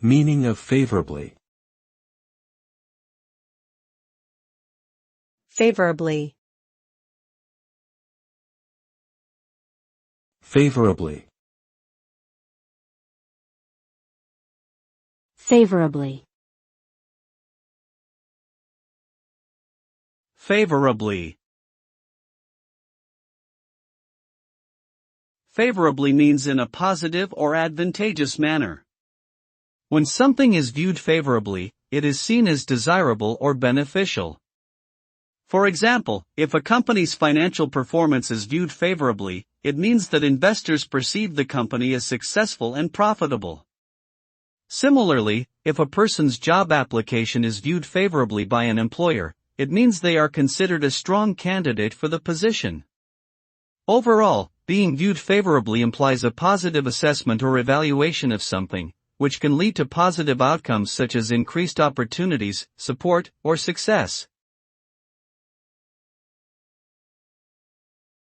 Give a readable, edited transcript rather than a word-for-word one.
Meaning of favourably. Favourably. Favourably. Favourably. Favourably. Favourably means in a positive or advantageous manner. When something is viewed favourably, it is seen as desirable or beneficial. For example, if a company's financial performance is viewed favourably, it means that investors perceive the company as successful and profitable. Similarly, if a person's job application is viewed favourably by an employer, it means they are considered a strong candidate for the position. Overall, being viewed favourably implies a positive assessment or evaluation of something, which can lead to positive outcomes such as increased opportunities, support, or success.